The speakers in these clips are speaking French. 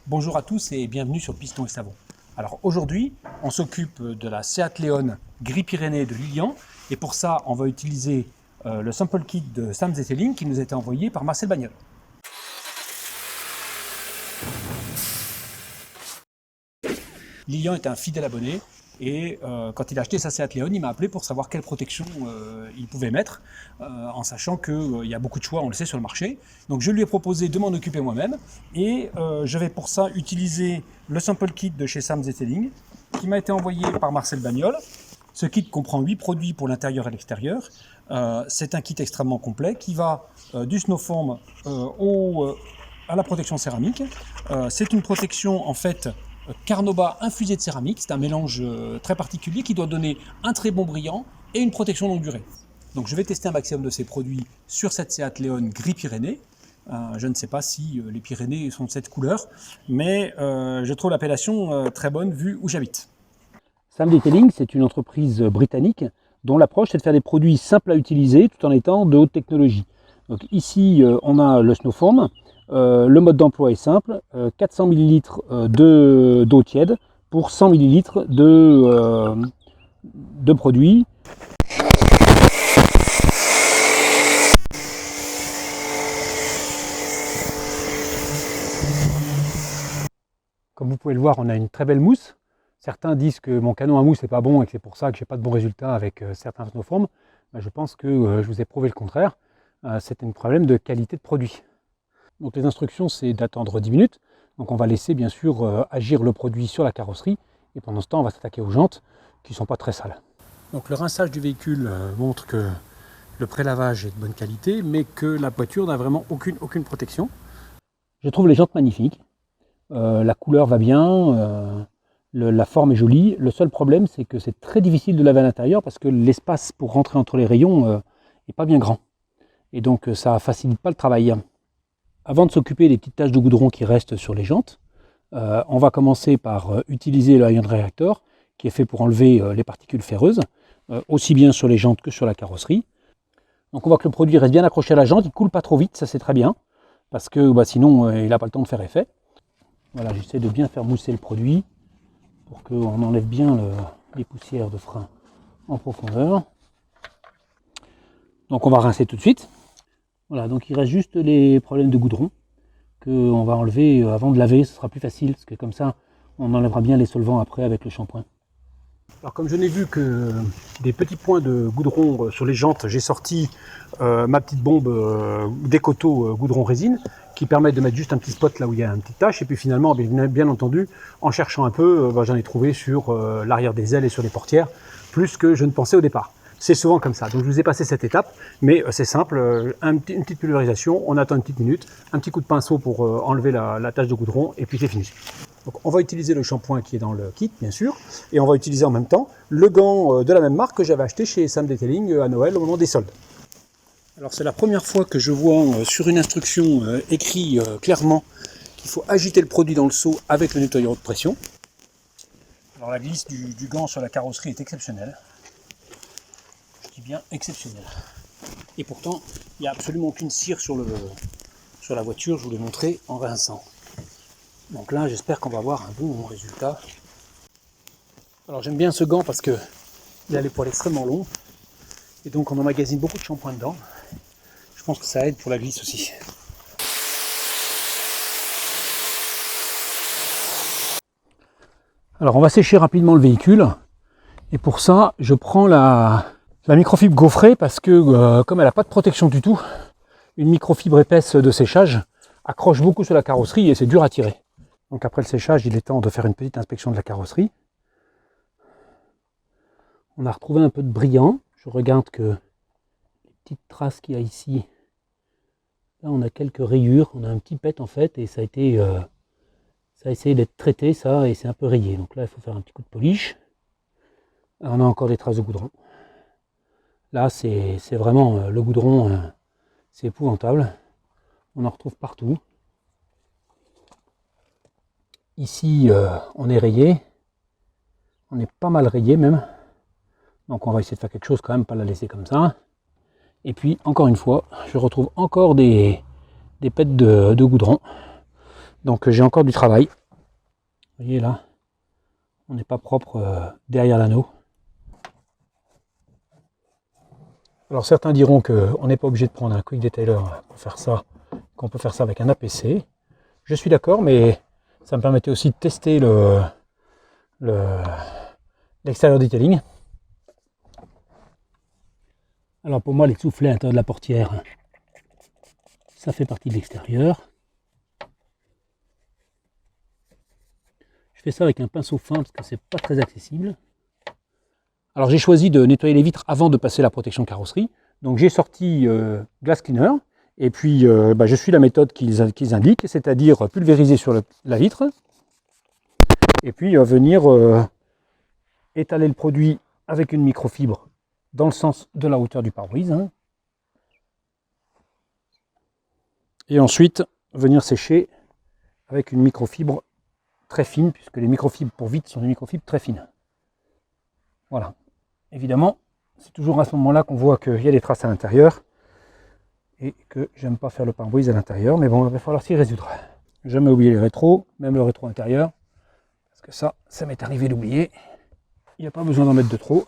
Bonjour à tous et bienvenue sur Piston et Savon. Alors aujourd'hui, on s'occupe de la Seat Leon Gris Pyrénées de Lilian et pour ça, on va utiliser le sample kit de Sam Zetteling qui nous a été envoyé par Marcel Bagnol. Lilian est un fidèle abonné et quand il a acheté sa Seat Leon, il m'a appelé pour savoir quelle protection il pouvait mettre, en sachant qu'il y a beaucoup de choix, on le sait, sur le marché. Donc je lui ai proposé de m'en occuper moi-même et je vais pour ça utiliser le sample kit de chez Sam Zetteling qui m'a été envoyé par Marcel Bagnol. Ce kit comprend 8 produits pour l'intérieur et l'extérieur. C'est un kit extrêmement complet qui va du snowform à la protection céramique. C'est une protection en fait Carnauba infusé de céramique, c'est un mélange très particulier qui doit donner un très bon brillant et une protection longue durée. Donc je vais tester un maximum de ces produits sur cette Seat Leon Gris Pyrénées. Je ne sais pas si les Pyrénées sont de cette couleur, mais je trouve l'appellation très bonne vu où j'habite. Sam Zetteling, c'est une entreprise britannique dont l'approche c'est de faire des produits simples à utiliser tout en étant de haute technologie. Donc ici on a le snowform. Le mode d'emploi est simple, 400 ml d'eau tiède pour 100 ml de produit. Comme vous pouvez le voir, on a une très belle mousse. Certains disent que mon canon à mousse n'est pas bon et que c'est pour ça que je n'ai pas de bons résultats avec certains snowforms. Je pense que je vous ai prouvé le contraire. C'est un problème de qualité de produit. Donc les instructions, c'est d'attendre 10 minutes. Donc on va laisser bien sûr agir le produit sur la carrosserie. Et pendant ce temps, on va s'attaquer aux jantes qui ne sont pas très sales. Donc le rinçage du véhicule montre que le prélavage est de bonne qualité, mais que la voiture n'a vraiment aucune protection. Je trouve les jantes magnifiques. La couleur va bien, la forme est jolie. Le seul problème, c'est que c'est très difficile de laver à l'intérieur parce que l'espace pour rentrer entre les rayons n'est pas bien grand. Et donc ça ne facilite pas le travail. Avant de s'occuper des petites taches de goudron qui restent sur les jantes, on va commencer par utiliser le Iron Reactor qui est fait pour enlever les particules ferreuses, aussi bien sur les jantes que sur la carrosserie. Donc on voit que le produit reste bien accroché à la jante, il ne coule pas trop vite, ça c'est très bien, parce que sinon il n'a pas le temps de faire effet. Voilà, j'essaie de bien faire mousser le produit pour qu'on enlève bien les poussières de frein en profondeur. Donc on va rincer tout de suite. Voilà, donc il reste juste les problèmes de goudron qu'on va enlever avant de laver, ce sera plus facile parce que comme ça on enlèvera bien les solvants après avec le shampoing. Alors comme je n'ai vu que des petits points de goudron sur les jantes, j'ai sorti ma petite bombe d'Ecoto goudron résine qui permet de mettre juste un petit spot là où il y a une petite tache et puis finalement bien entendu en cherchant un peu j'en ai trouvé sur l'arrière des ailes et sur les portières plus que je ne pensais au départ. C'est souvent comme ça, donc je vous ai passé cette étape, mais c'est simple, une petite pulvérisation, on attend une petite minute, un petit coup de pinceau pour enlever la tache de goudron, et puis c'est fini. Donc on va utiliser le shampoing qui est dans le kit, bien sûr, et on va utiliser en même temps le gant de la même marque que j'avais acheté chez Sam Zetteling à Noël au moment des soldes. Alors c'est la première fois que je vois sur une instruction écrit clairement qu'il faut agiter le produit dans le seau avec le nettoyeur de pression. Alors la glisse du gant sur la carrosserie est exceptionnelle. Bien exceptionnel. Et pourtant, il n'y a absolument aucune cire sur la voiture, je vous l'ai montré en rinçant. Donc là, j'espère qu'on va avoir un bon résultat. Alors j'aime bien ce gant parce que il a les poils extrêmement longs et donc on emmagasine beaucoup de shampoing dedans. Je pense que ça aide pour la glisse aussi. Alors on va sécher rapidement le véhicule et pour ça, je prends la microfibre gaufrée parce que comme elle n'a pas de protection du tout, une microfibre épaisse de séchage accroche beaucoup sur la carrosserie et c'est dur à tirer. Donc après le séchage, il est temps de faire une petite inspection de la carrosserie. On a retrouvé un peu de brillant. Je regarde que les petites traces qu'il y a ici, là on a quelques rayures, on a un petit pet en fait et ça a essayé d'être traité ça et c'est un peu rayé. Donc là il faut faire un petit coup de polish. On a encore des traces de goudron. Là, c'est vraiment le goudron, c'est épouvantable. On en retrouve partout. Ici, on est rayé. On est pas mal rayé même. Donc on va essayer de faire quelque chose quand même, pas la laisser comme ça. Et puis, encore une fois, je retrouve encore des pets de goudron. Donc j'ai encore du travail. Vous voyez là, on n'est pas propre derrière l'anneau. Alors certains diront qu'on n'est pas obligé de prendre un quick detailer pour faire ça, qu'on peut faire ça avec un APC. Je suis d'accord, mais ça me permettait aussi de tester l'extérieur detailing. Alors pour moi, les soufflets à l'intérieur de la portière, ça fait partie de l'extérieur. Je fais ça avec un pinceau fin parce que c'est pas très accessible. Alors j'ai choisi de nettoyer les vitres avant de passer la protection carrosserie. Donc j'ai sorti Glass Cleaner et puis je suis la méthode qu'ils indiquent, c'est-à-dire pulvériser sur la vitre et puis venir étaler le produit avec une microfibre dans le sens de la hauteur du pare-brise. Hein. Et ensuite venir sécher avec une microfibre très fine, puisque les microfibres pour vitres sont des microfibres très fines. Voilà. Évidemment, c'est toujours à ce moment-là qu'on voit qu'il y a des traces à l'intérieur et que j'aime pas faire le pare-brise à l'intérieur, mais bon, il va falloir s'y résoudre. Jamais oublier les rétros, même le rétro intérieur, parce que ça m'est arrivé d'oublier. Il n'y a pas besoin d'en mettre de trop.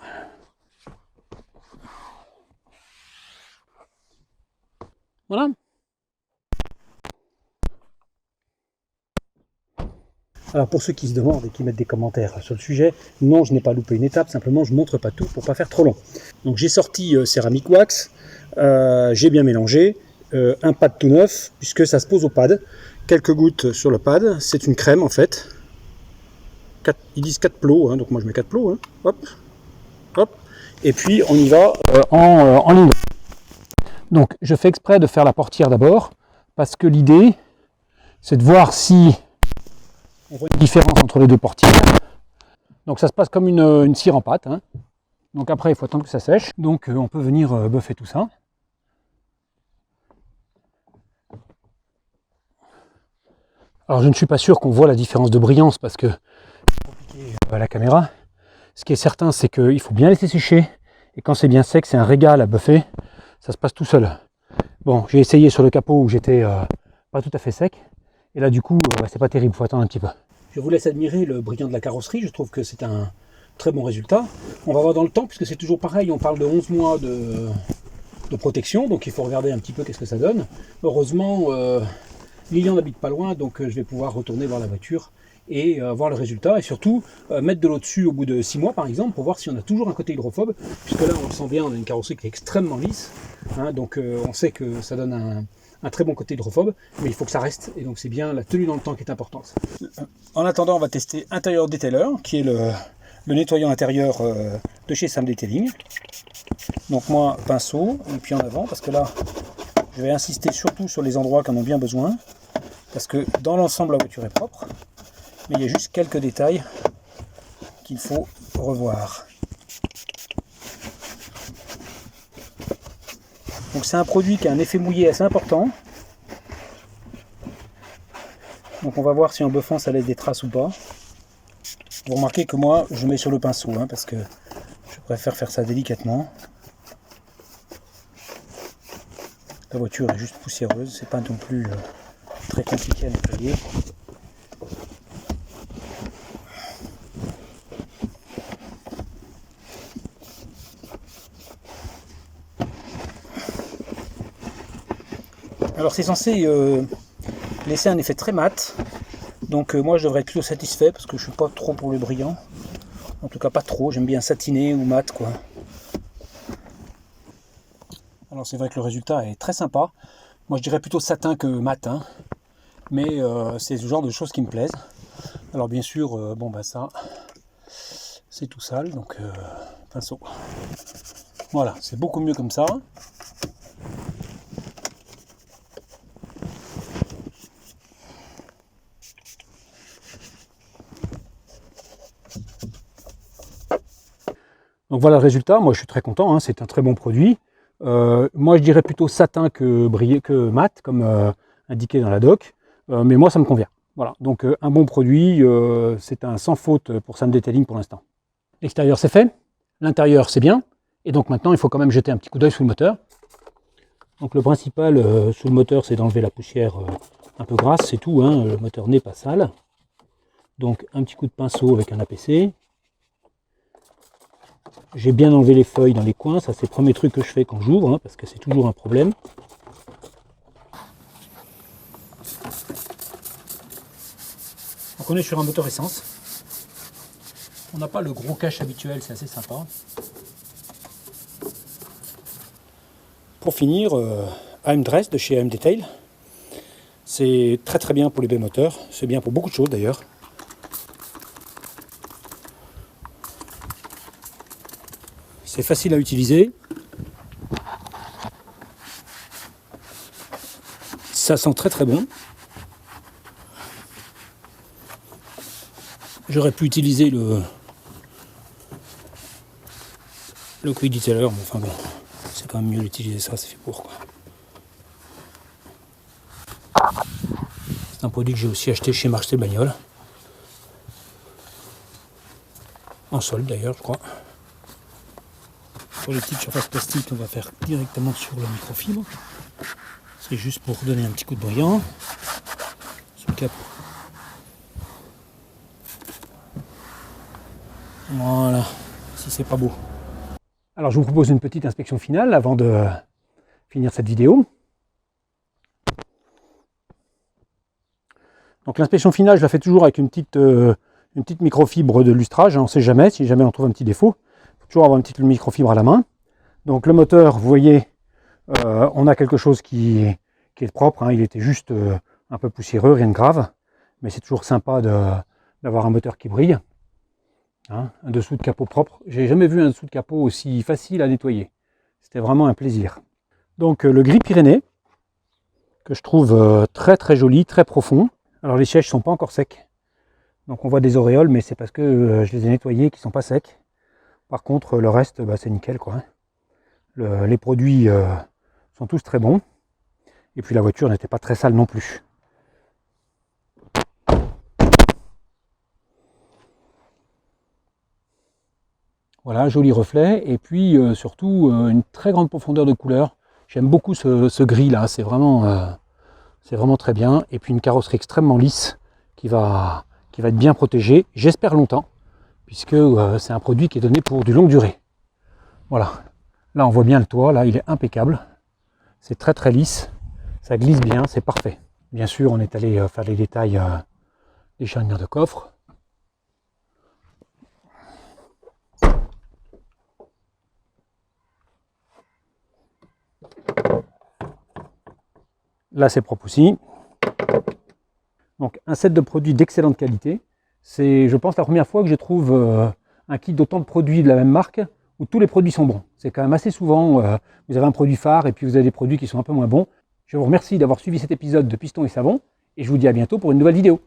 Voilà. Alors pour ceux qui se demandent et qui mettent des commentaires sur le sujet, non, je n'ai pas loupé une étape, simplement je ne montre pas tout pour ne pas faire trop long. Donc j'ai sorti Ceramic Wax, j'ai bien mélangé, un pad tout neuf, puisque ça se pose au pad, quelques gouttes sur le pad, c'est une crème en fait, ils disent 4 plots, hein, donc moi je mets 4 plots, hein. Hop, hop, et puis on y va en ligne. Donc je fais exprès de faire la portière d'abord, parce que l'idée c'est de voir si on voit une différence entre les deux portières. Donc ça se passe comme une cire en pâte. Hein. Donc après, il faut attendre que ça sèche. Donc on peut venir buffer tout ça. Alors je ne suis pas sûr qu'on voit la différence de brillance parce que c'est compliqué à la caméra. Ce qui est certain, c'est qu'il faut bien laisser sécher. Et quand c'est bien sec, c'est un régal à buffer. Ça se passe tout seul. Bon, j'ai essayé sur le capot où j'étais pas tout à fait sec. Et là, du coup, c'est pas terrible, il faut attendre un petit peu. Je vous laisse admirer le brillant de la carrosserie. Je trouve que c'est un très bon résultat. On va voir dans le temps, puisque c'est toujours pareil. On parle de 11 mois de protection, donc il faut regarder un petit peu qu'est-ce que ça donne. Heureusement, Lilian n'habite pas loin, donc je vais pouvoir retourner voir la voiture et voir le résultat. Et surtout, mettre de l'eau dessus au bout de 6 mois, par exemple, pour voir si on a toujours un côté hydrophobe. Puisque là, on le sent bien, on a une carrosserie qui est extrêmement lisse. Hein, donc on sait que ça donne un très bon côté hydrophobe, mais il faut que ça reste, et donc c'est bien la tenue dans le temps qui est importante. En attendant, on va tester Intérieur Detailer, qui est le nettoyant intérieur de chez Sam Detailing. Donc moi, pinceau, et puis en avant, parce que là, je vais insister surtout sur les endroits qui en ont bien besoin, parce que dans l'ensemble, la voiture est propre, mais il y a juste quelques détails qu'il faut revoir. Donc c'est un produit qui a un effet mouillé assez important. Donc on va voir si en buffant ça laisse des traces ou pas. Vous remarquez que moi je mets sur le pinceau, hein, parce que je préfère faire ça délicatement. La voiture est juste poussiéreuse, c'est pas non plus très compliqué à nettoyer. Alors c'est censé laisser un effet très mat, donc moi je devrais être plutôt satisfait parce que je suis pas trop pour le brillant, en tout cas pas trop, j'aime bien satiner ou mat quoi. Alors c'est vrai que le résultat est très sympa, moi je dirais plutôt satin que mat, hein. Mais c'est le genre de choses qui me plaisent. Alors bien sûr, ça c'est tout sale, donc pinceau. Voilà, c'est beaucoup mieux comme ça. Donc voilà le résultat, moi je suis très content, hein, c'est un très bon produit. Moi je dirais plutôt satin que mat, comme indiqué dans la doc, mais moi ça me convient. Voilà, donc un bon produit, c'est un sans faute pour Sam Detailing pour l'instant. L'extérieur c'est fait, l'intérieur c'est bien, et donc maintenant il faut quand même jeter un petit coup d'œil sous le moteur. Donc le principal sous le moteur c'est d'enlever la poussière un peu grasse, c'est tout, hein, le moteur n'est pas sale. Donc un petit coup de pinceau avec un APC. J'ai bien enlevé les feuilles dans les coins, ça c'est le premier truc que je fais quand j'ouvre, hein, parce que c'est toujours un problème. Donc on est sur un moteur essence. On n'a pas le gros cache habituel, c'est assez sympa. Pour finir, AM-Dress de chez AM Detail. C'est très très bien pour les B-moteurs, c'est bien pour beaucoup de choses d'ailleurs. C'est facile à utiliser. Ça sent très très bon. J'aurais pu utiliser le Quick Detailer, mais enfin bon, c'est quand même mieux d'utiliser ça, c'est fait pour quoi. C'est un produit que j'ai aussi acheté chez Marcel Bagnol. En solde d'ailleurs, je crois. Pour les petites surfaces plastiques, on va faire directement sur le microfibre. C'est juste pour donner un petit coup de brillant. Sur le capot. Voilà, si c'est pas beau. Alors je vous propose une petite inspection finale avant de finir cette vidéo. Donc l'inspection finale, je la fais toujours avec une petite microfibre de lustrage. On ne sait jamais, si jamais on trouve un petit défaut. Il faut toujours avoir une petite microfibre à la main. Donc le moteur, vous voyez, on a quelque chose qui est propre. Hein. Il était juste un peu poussiéreux, rien de grave. Mais c'est toujours sympa d'avoir un moteur qui brille. Hein, un dessous de capot propre. J'ai jamais vu un dessous de capot aussi facile à nettoyer. C'était vraiment un plaisir. Donc le gris Pyrénées, que je trouve très très joli, très profond. Alors les sièges ne sont pas encore secs. Donc on voit des auréoles, mais c'est parce que je les ai nettoyés qui ne sont pas secs. Par contre le reste, c'est nickel quoi. Les produits sont tous très bons. Et puis la voiture n'était pas très sale non plus. Voilà, joli reflet, et puis surtout une très grande profondeur de couleur. J'aime beaucoup ce gris là, c'est vraiment très bien. Et puis une carrosserie extrêmement lisse qui va être bien protégée, j'espère longtemps, puisque c'est un produit qui est donné pour du longue durée. Voilà, là on voit bien le toit, là il est impeccable, c'est très très lisse, ça glisse bien, c'est parfait. Bien sûr, on est allé faire les détails des charnières de coffre. Là c'est propre aussi. Donc un set de produits d'excellente qualité. C'est, je pense, la première fois que je trouve un kit d'autant de produits de la même marque où tous les produits sont bons. C'est quand même assez souvent, vous avez un produit phare et puis vous avez des produits qui sont un peu moins bons. Je vous remercie d'avoir suivi cet épisode de Piston et Savon et je vous dis à bientôt pour une nouvelle vidéo.